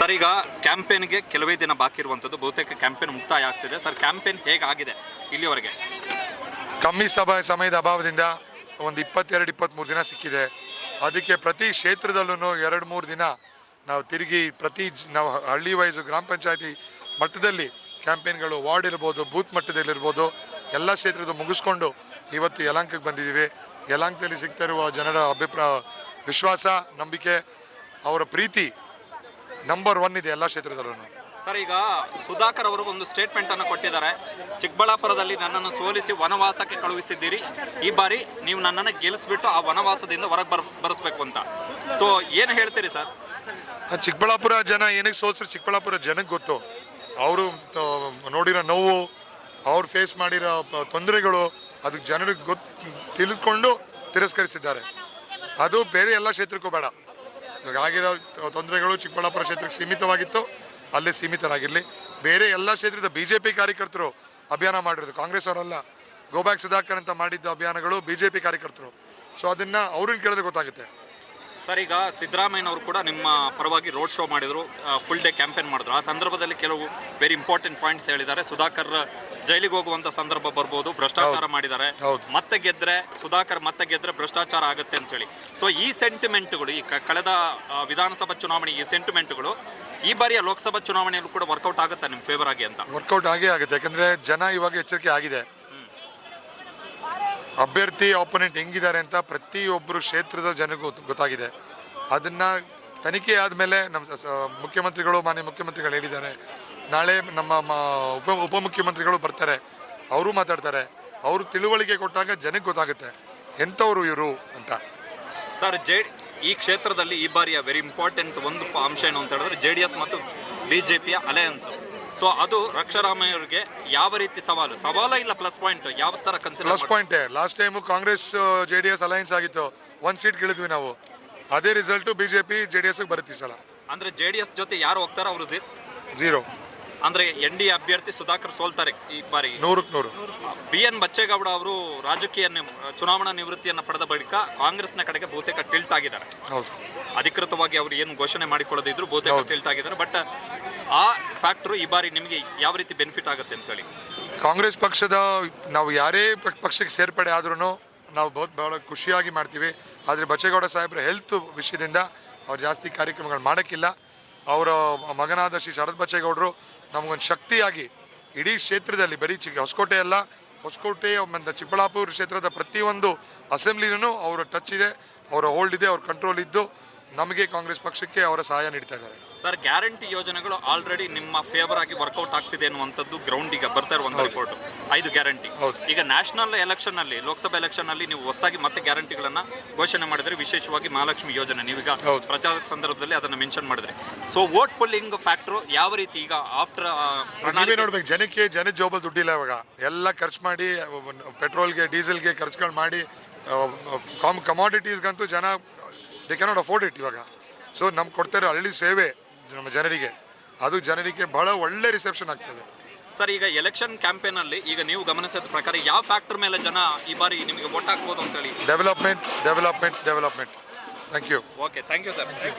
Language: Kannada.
ಸರ್, ಈಗ ಕ್ಯಾಂಪೇನ್ಗೆ ಕೆಲವೇ ದಿನ ಬಾಕಿ ಇರುವಂಥದ್ದು, ಬಹುತೇಕ ಕ್ಯಾಂಪೇನ್ ಮುಕ್ತಾಯ ಆಗ್ತಿದೆ. ಸರ್, ಕ್ಯಾಂಪೇನ್ ಹೇಗಾಗಿದೆ ಇಲ್ಲಿವರೆಗೆ? ಕಮ್ಮಿ ಸಮಯದ ಅಭಾವದಿಂದ ಒಂದು 22-23 ದಿನ ಸಿಕ್ಕಿದೆ. ಅದಕ್ಕೆ ಪ್ರತಿ ಕ್ಷೇತ್ರದಲ್ಲೂ 2-3 ದಿನ ನಾವು ತಿರುಗಿ ನಾವು ಹಳ್ಳಿ ವೈಸು ಗ್ರಾಮ ಪಂಚಾಯತಿ ಮಟ್ಟದಲ್ಲಿ ಕ್ಯಾಂಪೇನ್ಗಳು, ವಾರ್ಡ್ ಇರ್ಬೋದು, ಬೂತ್ ಮಟ್ಟದಲ್ಲಿರ್ಬೋದು, ಎಲ್ಲ ಕ್ಷೇತ್ರದ ಮುಗಿಸ್ಕೊಂಡು ಇವತ್ತು ಯಲಹಂಕಕ್ಕೆ ಬಂದಿದ್ದೀವಿ. ಯಲಹಂಕದಲ್ಲಿ ಸಿಗ್ತಾ ಇರುವ ಜನರ ವಿಶ್ವಾಸ, ನಂಬಿಕೆ, ಅವರ ಪ್ರೀತಿ ನಂಬರ್ 1 ಇದೆ ಎಲ್ಲ ಕ್ಷೇತ್ರದಲ್ಲೂ. ಸರ್, ಈಗ ಸುಧಾಕರ್ ಅವರು ಒಂದು ಸ್ಟೇಟ್ಮೆಂಟ್ ಅನ್ನು ಕೊಟ್ಟಿದ್ದಾರೆ. ಚಿಕ್ಕಬಳ್ಳಾಪುರದಲ್ಲಿ ನನ್ನನ್ನು ಸೋಲಿಸಿ ವನವಾಸಕ್ಕೆ ಕಳುಹಿಸಿದ್ದೀರಿ, ಈ ಬಾರಿ ನೀವು ನನ್ನನ್ನು ಗೆಲ್ಲಿಸ್ಬಿಟ್ಟು ಆ ವನವಾಸದಿಂದ ಹೊರಗೆ ಬರೆಸ್ಬೇಕು ಅಂತ. ಸೊ ಏನು ಹೇಳ್ತೀರಿ ಸರ್? ಚಿಕ್ಕಬಳ್ಳಾಪುರ ಜನ ಏನಕ್ಕೆ ಸೋಲ್ಸ್ರು ಚಿಕ್ಕಬಳ್ಳಾಪುರ ಜನಕ್ಕೆ ಗೊತ್ತು. ಅವರು ನೋಡಿರೋ ನೋವು, ಅವ್ರು ಫೇಸ್ ಮಾಡಿರೋ ತೊಂದರೆಗಳು, ಅದಕ್ಕೆ ಜನರಿಗೆ ತಿಳಿದುಕೊಂಡು ತಿರಸ್ಕರಿಸಿದ್ದಾರೆ. ಅದು ಬೇರೆ ಎಲ್ಲ ಕ್ಷೇತ್ರಕ್ಕೂ ಬೇಡ. ಆಗಿರೋ ತೊಂದರೆಗಳು ಚಿಕ್ಕಬಳ್ಳಾಪುರ ಕ್ಷೇತ್ರಕ್ಕೆ ಸೀಮಿತವಾಗಿತ್ತು, ಅಲ್ಲೇ ಸೀಮಿತರಾಗಿರಲಿ. ಬೇರೆ ಎಲ್ಲ ಕ್ಷೇತ್ರದ BJP ಕಾರ್ಯಕರ್ತರು ಅಭಿಯಾನ ಮಾಡಿರೋದು, ಕಾಂಗ್ರೆಸ್ ಅವರಲ್ಲ. ಗೋ ಬ್ಯಾಕ್ ಸುಧಾಕರ್ ಅಂತ ಮಾಡಿದ್ದ ಅಭಿಯಾನಗಳು BJP ಕಾರ್ಯಕರ್ತರು. ಸೊ ಅದನ್ನು ಅವ್ರನ್ನ ಕೇಳಿದ್ರೆ ಗೊತ್ತಾಗುತ್ತೆ. ಸರ್, ಈಗ ಸಿದ್ದರಾಮಯ್ಯನವರು ಕೂಡ ನಿಮ್ಮ ಪರವಾಗಿ ರೋಡ್ ಶೋ ಮಾಡಿದರು, ಫುಲ್ ಡೇ ಕ್ಯಾಂಪೇನ್ ಮಾಡಿದ್ರು. ಆ ಸಂದರ್ಭದಲ್ಲಿ ಕೆಲವು ವೆರಿ ಇಂಪಾರ್ಟೆಂಟ್ ಪಾಯಿಂಟ್ಸ್ ಹೇಳಿದ್ದಾರೆ. ಸುಧಾಕರ್ ಜೈಲಿಗೆ ಹೋಗುವಂಥ ಸಂದರ್ಭ ಬರ್ಬೋದು, ಭ್ರಷ್ಟಾಚಾರ ಮಾಡಿದ್ದಾರೆ, ಮತ್ತೆ ಗೆದ್ರೆ ಸುಧಾಕರ್ ಮತ್ತೆ ಗೆದ್ರೆ ಭ್ರಷ್ಟಾಚಾರ ಆಗುತ್ತೆ ಅಂತೇಳಿ. ಸೊ ಈ ಸೆಂಟಿಮೆಂಟ್ಗಳು, ಈ ಕಳೆದ ವಿಧಾನಸಭಾ ಚುನಾವಣೆ ಈ ಸೆಂಟಿಮೆಂಟ್ಗಳು ಈ ಬಾರಿಯ ಲೋಕಸಭಾ ಚುನಾವಣೆಯಲ್ಲೂ ಕೂಡ ವರ್ಕೌಟ್ ಆಗುತ್ತೆ ನಿಮ್ಮ ಫೇವರ್ ಆಗಿ ಅಂತ? ವರ್ಕೌಟ್ ಆಗೇ ಆಗುತ್ತೆ. ಯಾಕಂದರೆ ಜನ ಇವಾಗ ಎಚ್ಚರಿಕೆ ಆಗಿದೆ. ಅಭ್ಯರ್ಥಿ ಆಪೋನೆಂಟ್ ಹೆಂಗಿದ್ದಾರೆ ಅಂತ ಪ್ರತಿಯೊಬ್ಬರು ಕ್ಷೇತ್ರದ ಜನಗೂ ಗೊತ್ತಾಗಿದೆ. ಅದನ್ನು ತನಿಖೆ ಆದಮೇಲೆ ನಮ್ಮ ಮುಖ್ಯಮಂತ್ರಿಗಳು, ಮಾನ್ಯ ಮುಖ್ಯಮಂತ್ರಿಗಳು ಹೇಳಿದ್ದಾರೆ. ನಾಳೆ ನಮ್ಮ ಉಪಮುಖ್ಯಮಂತ್ರಿಗಳು ಬರ್ತಾರೆ, ಅವರು ಮಾತಾಡ್ತಾರೆ. ಅವರು ತಿಳುವಳಿಕೆ ಕೊಟ್ಟಾಗ ಜನಕ್ಕೆ ಗೊತ್ತಾಗುತ್ತೆ ಎಂಥವ್ರು ಇವರು ಅಂತ. ಸರ್, ಈ ಕ್ಷೇತ್ರದಲ್ಲಿ ಈ ಬಾರಿಯ ವೆರಿ ಇಂಪಾರ್ಟೆಂಟ್ ಒಂದು ಅಂಶ ಏನು ಅಂತ ಹೇಳಿದ್ರೆ JDS ಮತ್ತು BJPಯ ಅಲಯನ್ಸ್. ಸೊ ಅದು ರಕ್ಷಾರಾಮಯ್ಯವರಿಗೆ ಯಾವ ರೀತಿ ಸವಾಲ ಇಲ್ಲ ಪ್ಲಸ್ ಪಾಯಿಂಟ್ ಯಾವ ಥರ ಕನ್ಸಿಡರ್? ಪ್ಲಸ್ ಪಾಯಿಂಟೇ. Last time Congress JDS alliance ಆಗಿತ್ತು, 1 ಸೀಟ್ ಗೆಳಿದ್ವಿ ನಾವು. ಅದೇ ರಿಸಲ್ಟು BJP JDSಗೆ ಬರುತ್ತೆ ಈ ಸಲ. ಅಂದರೆ JDS ಜೊತೆ ಯಾರು ಹೋಗ್ತಾರೆ ಅವರು 0. ಅಂದರೆ NDA ಅಭ್ಯರ್ಥಿ ಸುಧಾಕರ್ ಸೋಲ್ತಾರೆ ಈ ಬಾರಿ 100ಕ್ಕೆ 100. BN ಬಚ್ಚೇಗೌಡ ಅವರು ರಾಜಕೀಯ ಚುನಾವಣಾ ನಿವೃತ್ತಿಯನ್ನು ಪಡೆದ ಬಳಿಕ ಕಾಂಗ್ರೆಸ್ನ ಕಡೆಗೆ ಬಹುತೇಕ ಟಿಲ್ಟ್ ಆಗಿದ್ದಾರೆ. ಹೌದು, ಅಧಿಕೃತವಾಗಿ ಅವರು ಏನು ಘೋಷಣೆ ಮಾಡಿಕೊಳ್ಳದಿದ್ರು ಬಹುತೇಕ ಟಿಲ್ಟ್ ಆಗಿದ್ದಾರೆ. ಬಟ್ ಆ ಫ್ಯಾಕ್ಟರ್ ಈ ಬಾರಿ ನಿಮಗೆ ಯಾವ ರೀತಿ ಬೆನಿಫಿಟ್ ಆಗುತ್ತೆ ಅಂತ ಹೇಳಿ? ಕಾಂಗ್ರೆಸ್ ಪಕ್ಷದ ನಾವು ಯಾರೇ ಪಕ್ಷಕ್ಕೆ ಸೇರ್ಪಡೆ ಆದ್ರೂ ನಾವು ಬಹಳ ಖುಷಿಯಾಗಿ ಮಾಡ್ತೀವಿ. ಆದರೆ ಬಚ್ಚೇಗೌಡ ಸಾಹೇಬ್ರ ಹೆಲ್ತ್ ವಿಷಯದಿಂದ ಅವ್ರು ಜಾಸ್ತಿ ಕಾರ್ಯಕ್ರಮಗಳು ಮಾಡೋಕ್ಕಿಲ್ಲ. ಅವರ ಮಗನಾದ ಶ್ರೀ ಶರತ್ ಬಚ್ಚೇಗೌಡರು ನಮಗೊಂದು ಶಕ್ತಿಯಾಗಿ ಇಡೀ ಕ್ಷೇತ್ರದಲ್ಲಿ, ಬರೀ ಹೊಸಕೋಟೆ ಅಲ್ಲ, ಹೊಸಕೋಟೆ ಮತ್ತು ಚಿಕ್ಕಬಳ್ಳಾಪುರ ಕ್ಷೇತ್ರದ ಪ್ರತಿಯೊಂದು ಅಸೆಂಬ್ಲಿನೂ ಅವರ ಟಚ್ ಇದೆ, ಅವರ ಹೋಲ್ಡ್ ಇದೆ, ಅವ್ರ ಕಂಟ್ರೋಲ್ ಇದ್ದು ನಮಗೆ ಕಾಂಗ್ರೆಸ್ ಪಕ್ಷಕ್ಕೆ ಅವರ ಸಹಾಯ ನೀಡ್ತಾ ಇದ್ದಾರೆ. ಸರ್, ಗ್ಯಾರಂಟಿ ಯೋಜನೆಗಳು ಆಲ್ರೆಡಿ ನಿಮ್ಮ ಫೇವರ್ ಆಗಿ ವರ್ಕೌಟ್ ಆಗ್ತಿದೆ ಅನ್ನುವಂಥದ್ದು ಗ್ರೌಂಡ್ ಈಗ ಬರ್ತಾ ಇರುವಂಥ ರಿಪೋರ್ಟ್. 5 ಗ್ಯಾರಂಟಿ. ಈಗ ನ್ಯಾಷನಲ್ ಎಲೆಕ್ಷನ್ ಅಲ್ಲಿ, ಲೋಕಸಭಾ ಎಲೆಕ್ಷನ್ ಅಲ್ಲಿ ನೀವು ಹೊಸದಾಗಿ ಮತ್ತೆ ಗ್ಯಾರಂಟಿಗಳನ್ನ ಘೋಷಣೆ ಮಾಡಿದ್ರೆ, ವಿಶೇಷವಾಗಿ ಮಹಾಲಕ್ಷ್ಮಿ ಯೋಜನೆ ನೀವೀಗ ಪ್ರಚಾರದ ಸಂದರ್ಭದಲ್ಲಿ ಅದನ್ನ ಮೆನ್ಷನ್ ಮಾಡಿದ್ರೆ. ಸೊ ವೋಟ್ ಪುಲ್ಲಿಂಗ್ ಫ್ಯಾಕ್ಟರ್ ಯಾವ ರೀತಿ ಈಗ ಆಫ್ಟರ್ ನೋಡ್ಬೇಕು? ಜನ ಜೋಬಲ್ ದುಡ್ಡಿಲ್ಲ ಇವಾಗ. ಎಲ್ಲ ಖರ್ಚು ಮಾಡಿ, ಪೆಟ್ರೋಲ್ಗೆ ಡೀಸೆಲ್ಗೆ ಖರ್ಚುಗಳು ಮಾಡಿ, ಕಮಾಡಿಟೀಸ್ಗಂತೂ ಜನ ದೇ ಕ್ಯಾನಾಟ್ ಅಫೋರ್ಡ್ ಇಟ್ ಇವಾಗ. ಸೊ ನಮ್ಗೆ ಕೊಡ್ತಾರೆ ಹಳ್ಳಿ ಸೇವೆ ನಮ್ಮ ಜನರಿಗೆ, ಅದು ಜನರಿಗೆ ಬಹಳ ಒಳ್ಳೆ ರಿಸೆಪ್ಷನ್ ಆಗ್ತದೆ. ಸರ್, ಈಗ ಎಲೆಕ್ಷನ್ ಕ್ಯಾಂಪೇನ್ ಅಲ್ಲಿ ಈಗ ನೀವು ಗಮನಿಸಿದ ಪ್ರಕಾರ ಯಾವ ಫ್ಯಾಕ್ಟರ್ ಮೇಲೆ ಜನ ಈ ಬಾರಿ ನಿಮಗೆ ವೋಟ್ ಹಾಕ್ಬೋದು ಅಂತ ಹೇಳಿ? Development. Thank you. Okay, thank you sir.